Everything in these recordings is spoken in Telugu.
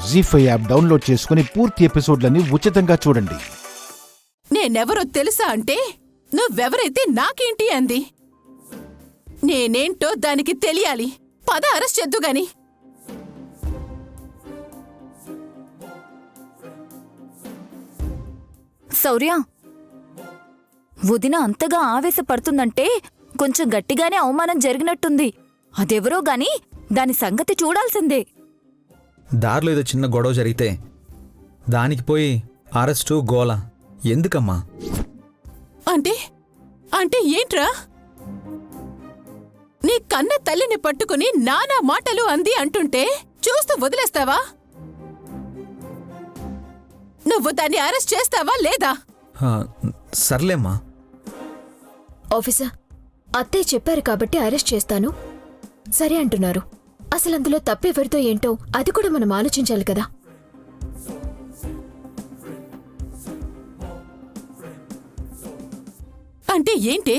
జీ5 యాప్ డౌన్లోడ్ చేసుకుని పూర్తి ఎపిసోడ్లని ఉచితంగా చూడండి. నేనెవరో తెలుసా అంటే నువ్వెవరైతే నాకేంటి అంది. నేనేంటో దానికి తెలియాలి. పద అరెస్ట్ చేద్దుగాని. శౌర్య, వదిన అంతగా ఆవేశపడుతుందంటే కొంచెం గట్టిగానే అవమానం జరిగినట్టుంది. అదెవరో గాని దాని సంగతి చూడాల్సిందే. దారిలో ఏదో చిన్న గొడవ జరిగితే దానికి పోయి అరెస్టు గోల ఎందుకమ్మా? అంటే అంటే ఏంట్రా? నీ కన్న తల్లిని పట్టుకుని నానా మాటలు అంది అంటుంటే చూస్తూ వదిలేస్తావా? నువ్వు దాన్ని అరెస్ట్ చేస్తావా లేదా? సర్లేమ్మా. ఆఫీసర్, అత్తయ్య చెప్పారు కాబట్టి అరెస్ట్ చేస్తాను సరే అంటున్నారు. అసలు అందులో తప్పెవరితో ఏంటో అది కూడా మనం ఆలోచించాలి కదా. అంటే ఏంటి?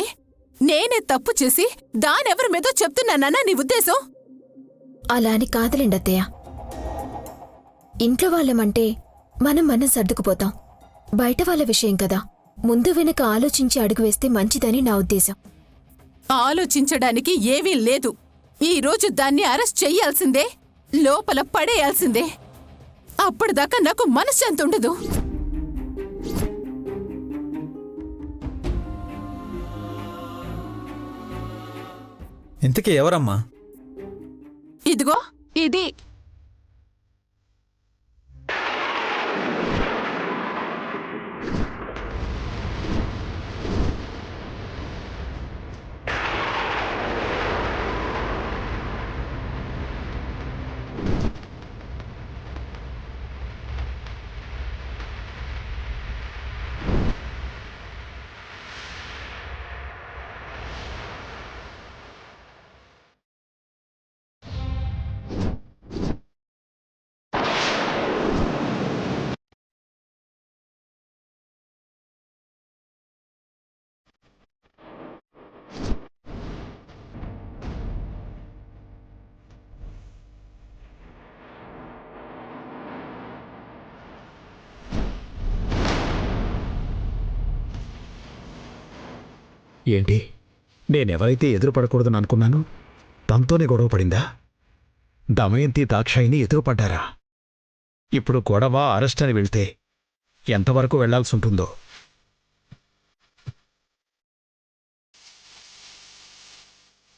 నేనే తప్పు చేసి దానెవరి మీదో చెప్తున్నానన్నా నీ ఉద్దేశం? అలా అని కాదులేండి అత్తయ్య. ఇంట్లో వాళ్ళమంటే మనం సర్దుకుపోతాం. బయట వాళ్ళ విషయం కదా, ముందు వెనక ఆలోచించి అడుగు వేస్తే మంచిదని నా ఉద్దేశం. ఆలోచించడానికి ఏమీ లేదు. ఈరోజు దాన్ని అరెస్ట్ చెయ్యాల్సిందే, లోపల పడేయాల్సిందే. అప్పటిదాకా నాకు మనశ్శాంతి ఉండదు. ఇంతకీ ఎవరమ్మా? ఇదిగో ఇది. ఏంటి, నేనెవరైతే ఎదురుపడకూడదని అనుకున్నాను తనతోనే గొడవ పడిందా? దమయంతి దాక్షాయిని ఎదురుపడ్డారా? ఇప్పుడు గొడవ అరెస్ట్ అని వెళ్తే ఎంతవరకు వెళ్లాల్సి ఉంటుందో.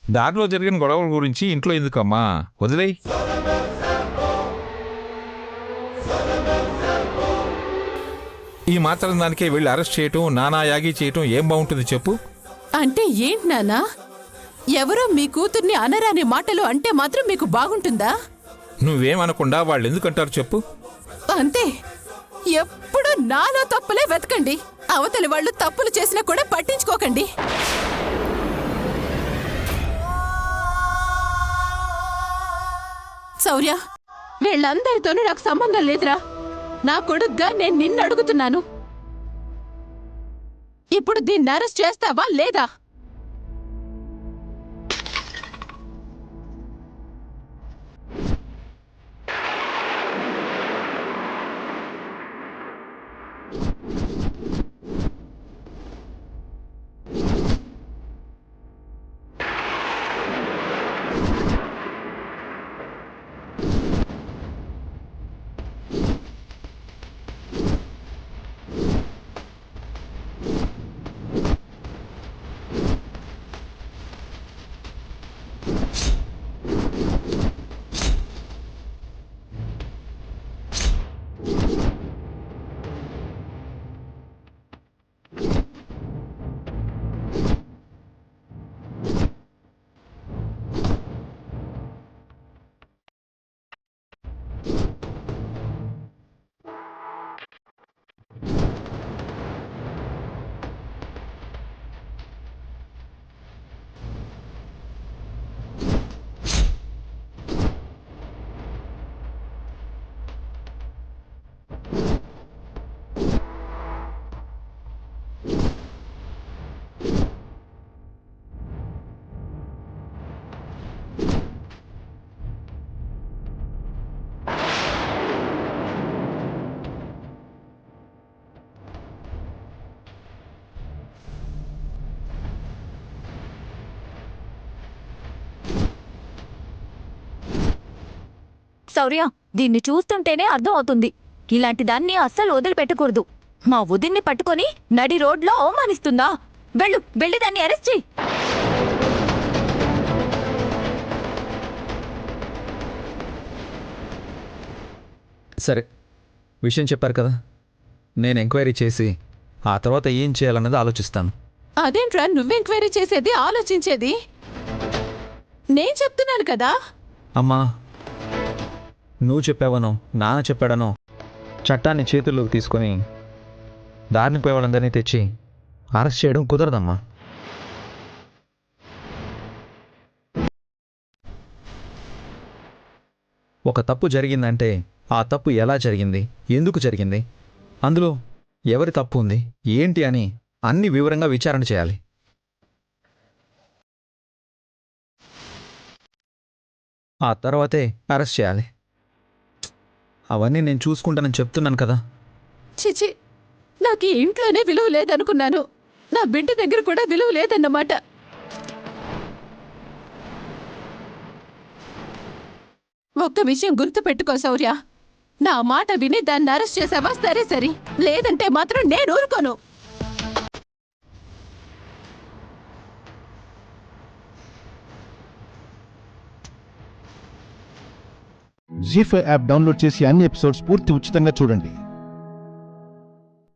దారిలో జరిగిన గొడవల గురించి ఇంట్లో ఎందుకమ్మా, వదిలేయ్. ఈ మాత్రం దానికే వెళ్ళి అరెస్ట్ చేయటం, నానా యాగి చేయటం ఏం బాగుంటుంది చెప్పు? అంటే ఏంటి నాన్నా? ఎవరో మీ కూతుర్ని అనరాని మాటలు అంటే మాత్రం మీకు బాగుంటుందా? నువ్వేమనకుండా వాళ్ళు ఎందుకంటారు చెప్పు? అంతే. ఎప్పుడు నాలో తప్పులే వెతకండి. అవతలి వాళ్ళు తప్పులు చేసినా కూడా పట్టించుకోకండి. శౌర్య, వీళ్ళందరితోనూ నాకు సంబంధం లేదురా. నా కొడుగ్గా నేను నిన్ను అడుగుతున్నాను. ఇప్పుడు దీన్ని అరెస్ట్ చేస్తావా లేదా? శౌర్య, దీన్ని చూస్తుంటేనే అర్థం అవుతుంది. ఇలాంటి దాన్ని అస్సలు వదిలిపెట్టకూడదు. మా వదిన్ని పట్టుకొని నడి రోడ్లో అవమానిస్తుందా? వెళ్ళి దాన్ని అరెస్ట్ చెయ్యి. సరే, విషయం చెప్పారు కదా, నేను ఎంక్వైరీ చేసి ఆ తర్వాత ఏం చేయాలన్నది ఆలోచిస్తాను. అదేంట్రా నువ్వు ఎంక్వైరీ చేసేది, ఆలోచించేది? నేను చెప్తున్నాను కదా. అమ్మా, నువ్వు చెప్పావనో నాన్న చెప్పాడనో చట్టాన్ని చేతుల్లోకి తీసుకొని దారిని పోయే వాళ్ళందరినీ తెచ్చి అరెస్ట్ చేయడం కుదరదమ్మా. ఒక తప్పు జరిగిందంటే ఆ తప్పు ఎలా జరిగింది, ఎందుకు జరిగింది, అందులో ఎవరి తప్పు ఉంది, ఏంటి అని అన్ని వివరంగా విచారణ చేయాలి. ఆ తర్వాతే అరెస్ట్ చేయాలి. అవన్నీ నేను చూసుకుంటానని చెప్తున్నాను కదా. చిచి, నాకు ఈ ఇంట్లోనే విలువ లేదనుకున్నాను. నా బిడ్డ దగ్గర కూడా విలువ లేదన్నమాట. ఒక్క విషయం గుర్తు పెట్టుకో శౌర్య, నా మాట విని దాన్ని అరెస్ట్ చేసావా సరే, లేదంటే మాత్రం నేను ఊరుకోను. జీ5 యాప్ డౌన్లోడ్ చేసి అన్ని ఎపిసోడ్స్ పూర్తి ఉచితంగా చూడండి.